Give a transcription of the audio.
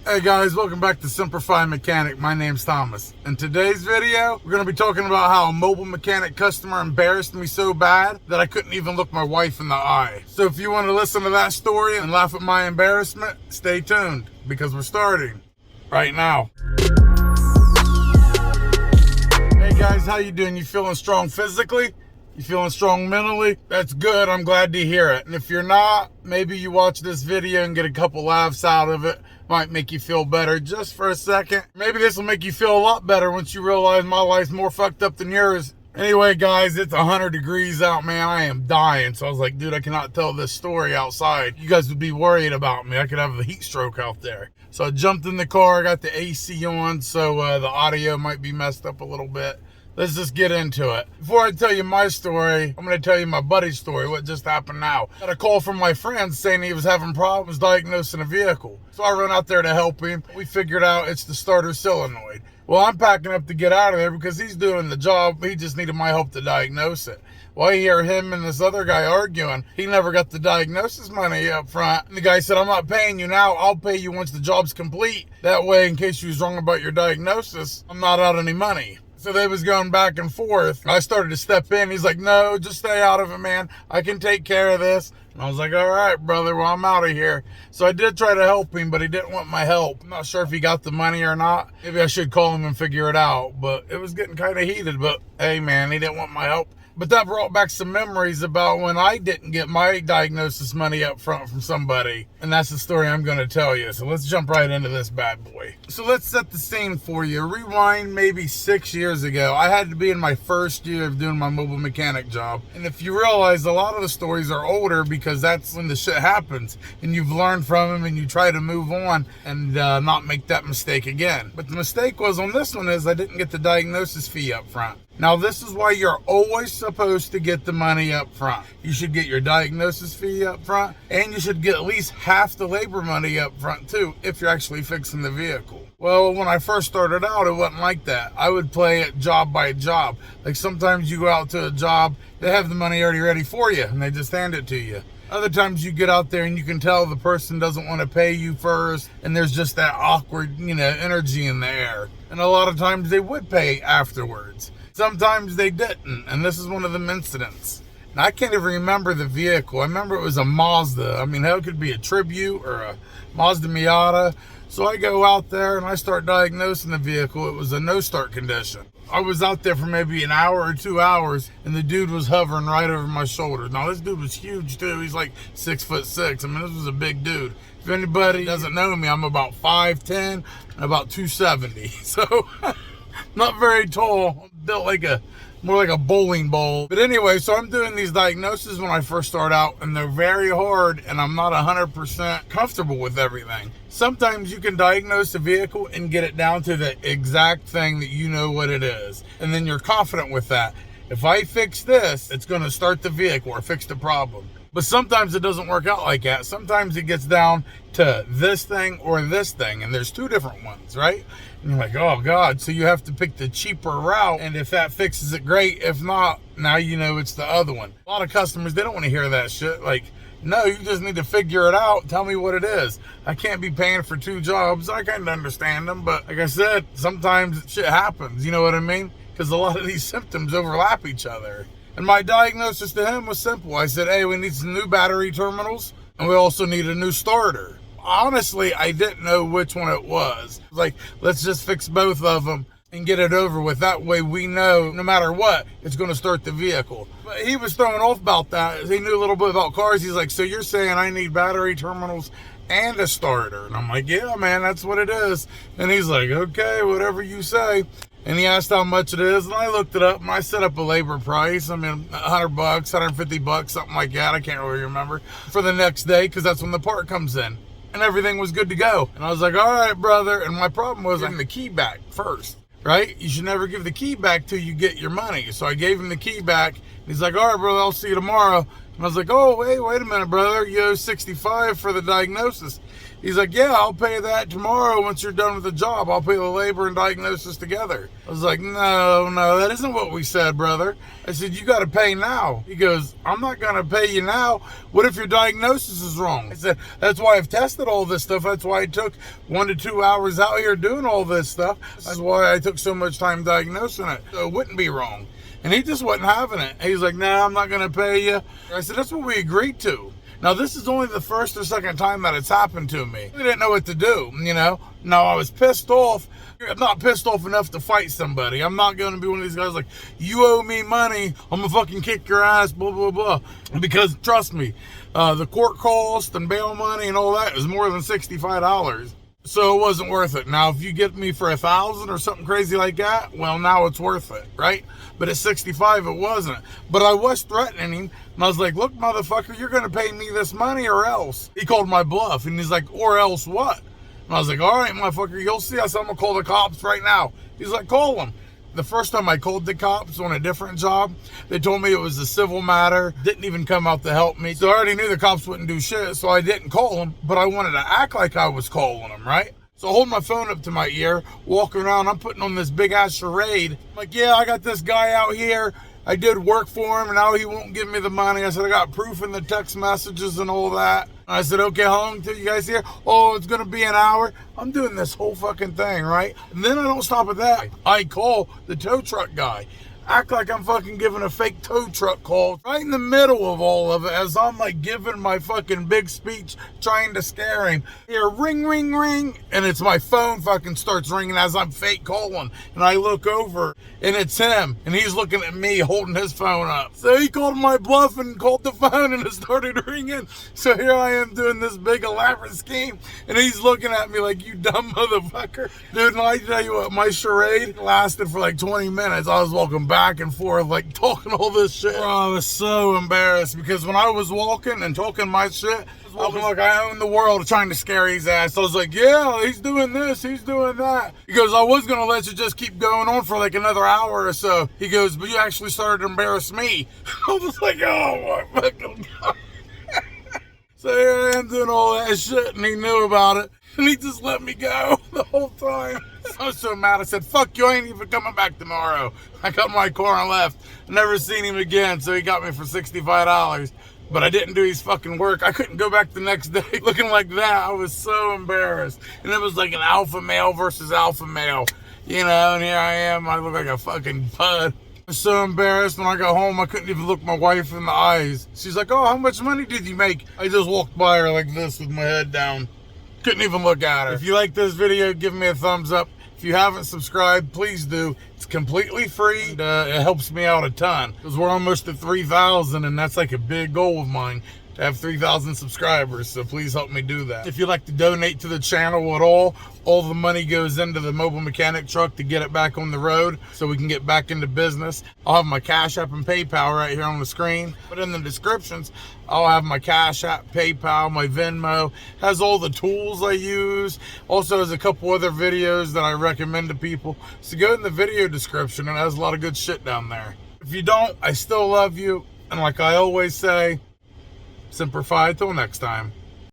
Hey guys, welcome back to Semperfimechanics Mechanic. My name's Thomas. In today's video, we're going to be talking about how a mobile mechanic customer embarrassed me so bad that I couldn't even look my wife in the eye. So if you want to listen to that story and laugh at my embarrassment, stay tuned because we're starting right now. Hey guys, how you doing? You feeling strong physically? You feeling strong mentally? That's good. I'm glad to hear it. And if you're not, maybe you watch this video and get a couple laughs out of it. Might make you feel better just for a second. Maybe this will make you feel a lot better once you realize my life's more fucked up than yours. Anyway, guys, it's 100 degrees out, man. I am dying. So I was like, dude, I cannot tell this story outside. You guys would be worried about me. I could have a heat stroke out there. So I jumped in the car, got the AC on, so the audio might be messed up a little bit. Let's just get into it. Before I tell you my story, I'm going to tell you my buddy's story, what just happened now. I got a call from my friend saying he was having problems diagnosing a vehicle. So I run out there to help him. We figured out it's the starter solenoid. Well, I'm packing up to get out of there because he's doing the job. He just needed my help to diagnose it. Well, I hear him and this other guy arguing. He never got the diagnosis money up front. And the guy said, I'm not paying you now. I'll pay you once the job's complete. That way, in case you was wrong about your diagnosis, I'm not out any money. So they was going back and forth. I started to step in. He's like, no, just stay out of it, man. I can take care of this. And I was like, all right, brother, well, I'm out of here. So I did try to help him, but he didn't want my help. I'm not sure if he got the money or not. Maybe I should call him and figure it out. But it was getting kind of heated. But hey, man, he didn't want my help. But that brought back some memories about when I didn't get my diagnosis money up front from somebody. And that's the story I'm going to tell you. So let's jump right into this bad boy. So let's set the scene for you. Rewind maybe 6 years ago. I had to be in my first year of doing my mobile mechanic job. And if you realize, a lot of the stories are older because that's when the shit happens. And you've learned from them and you try to move on and not make that mistake again. But the mistake was on this one is I didn't get the diagnosis fee up front. Now, this is why you're always supposed to get the money up front. You should get your diagnosis fee up front, and you should get at least half the labor money up front, too, if you're actually fixing the vehicle. Well, when I first started out, it wasn't like that. I would play it job by job. Like sometimes you go out to a job, they have the money already ready for you, and they just hand it to you. Other times you get out there and you can tell the person doesn't want to pay you first, and there's just that awkward, energy in the air. And a lot of times they would pay afterwards. Sometimes they didn't, and this is one of them incidents. Now, I can't even remember the vehicle. I remember it was a Mazda. I mean, hell, it could be a Tribute or a Mazda Miata. So I go out there and I start diagnosing the vehicle. It was a no-start condition. I was out there for maybe an hour or 2 hours, and the dude was hovering right over my shoulder. Now, this dude was huge, too. He's like 6'6". I mean, this was a big dude. If anybody doesn't know me, I'm about 5'10", and about 270. So, not very tall. Built more like a bowling ball. But anyway, so I'm doing these diagnoses when I first start out, and they're very hard, and I'm not 100% comfortable with everything. Sometimes you can diagnose a vehicle and get it down to the exact thing that you know what it is. And then you're confident with that. If I fix this, it's going to start the vehicle or fix the problem. But sometimes it doesn't work out like that. Sometimes it gets down to this thing or this thing, and there's two different ones, right? And you're like, oh God, so you have to pick the cheaper route, and if that fixes it, great. If not, now you know it's the other one. A lot of customers, they don't want to hear that shit. Like, no, you just need to figure it out. Tell me what it is. I can't be paying for two jobs. I kind of understand them, but like I said, sometimes shit happens, you know what I mean? Because a lot of these symptoms overlap each other. And my diagnosis to him was simple. I said, hey, we need some new battery terminals, and we also need a new starter. Honestly, I didn't know which one it was. I was like, let's just fix both of them and get it over with. That way we know no matter what, it's going to start the vehicle. But he was throwing off about that. He knew a little bit about cars. He's like, so you're saying I need battery terminals and a starter? And I'm like, yeah, man, that's what it is. And he's like, okay, whatever you say. And he asked how much it is, and I looked it up, and I set up a labor price. I mean, $100, $150, something like that. I can't really remember. For the next day, because that's when the part comes in. And everything was good to go. And I was like, all right, brother. And my problem was getting the key back first, right? You should never give the key back till you get your money. So I gave him the key back. And he's like, all right, brother, I'll see you tomorrow. And I was like, oh, wait a minute, brother. You owe $65 for the diagnosis. He's like, yeah, I'll pay that tomorrow once you're done with the job. I'll pay the labor and diagnosis together. I was like, no, that isn't what we said, brother. I said, you got to pay now. He goes, I'm not going to pay you now. What if your diagnosis is wrong? I said, that's why I've tested all this stuff. That's why I took 1 to 2 hours out here doing all this stuff. That's why I took so much time diagnosing it. So it wouldn't be wrong. And he just wasn't having it. He's like, nah, I'm not going to pay you. I said, that's what we agreed to. Now, this is only the first or second time that it's happened to me. I didn't know what to do, you know. Now, I was pissed off. I'm not pissed off enough to fight somebody. I'm not going to be one of these guys like, you owe me money, I'm going to fucking kick your ass, blah, blah, blah. Because, trust me, the court cost and bail money and all that is more than $65. So it wasn't worth it. Now, if you get me for $1,000 or something crazy like that, well, now it's worth it, right? But at 65, it wasn't. But I was threatening him, and I was like, look, motherfucker, you're going to pay me this money or else. He called my bluff, and he's like, or else what? And I was like, all right, motherfucker, you'll see. I said, I'm going to call the cops right now. He's like, call them. The first time I called the cops on a different job, they told me it was a civil matter, didn't even come out to help me. So I already knew the cops wouldn't do shit, so I didn't call them, but I wanted to act like I was calling them, right? So I hold my phone up to my ear, walking around, I'm putting on this big ass charade. I'm like, yeah, I got this guy out here. I did work for him, and now he won't give me the money. I said, I got proof in the text messages and all that. I said, okay, how long till you guys here? Oh, it's going to be an hour. I'm doing this whole fucking thing, right? And then I don't stop at that. I call the tow truck guy. Act like I'm fucking giving a fake tow truck call right in the middle of all of it as I'm like giving my fucking big speech trying to scare him. Here, ring, ring, ring. And it's my phone fucking starts ringing as I'm fake calling. And I look over and it's him. And he's looking at me holding his phone up. So he called my bluff and called the phone and it started ringing. So here I am doing this big elaborate scheme. And he's looking at me like, you dumb motherfucker. Dude, and I tell you what, my charade lasted for like 20 minutes. I was walking back and forth, like talking all this shit. Bro, I was so embarrassed because when I was walking and talking my shit, I was walking like I own the world trying to scare his ass. I was like, yeah, he's doing this, he's doing that. He goes, I was going to let you just keep going on for like another hour or so. He goes, but you actually started to embarrass me. I was like, oh my fucking God. So here I am doing all that shit and he knew about it. And he just let me go the whole time. I was so mad. I said, fuck you, I ain't even coming back tomorrow. I got in my car and left. Never seen him again, so he got me for $65. But I didn't do his fucking work. I couldn't go back the next day looking like that. I was so embarrassed. And it was like an alpha male versus alpha male. You know, and here I am. I look like a fucking pud. I was so embarrassed. When I got home, I couldn't even look my wife in the eyes. She's like, oh, how much money did you make? I just walked by her like this with my head down. Couldn't even look at her. If you like this video, give me a thumbs up. If you haven't subscribed, please do. It's completely free. And, it helps me out a ton because we're almost at 3,000 and that's like a big goal of mine to have 3,000 subscribers. So please help me do that. If you'd like to donate to the channel at all the money goes into the mobile mechanic truck to get it back on the road so we can get back into business. I'll have my Cash App and PayPal right here on the screen. But in the descriptions, I'll have my Cash App, PayPal, my Venmo. Has all the tools I use. Also has a couple other videos that I recommend to people. So go in the video description and it has a lot of good shit down there. If you don't, I still love you. And like I always say, Semper Fi till next time.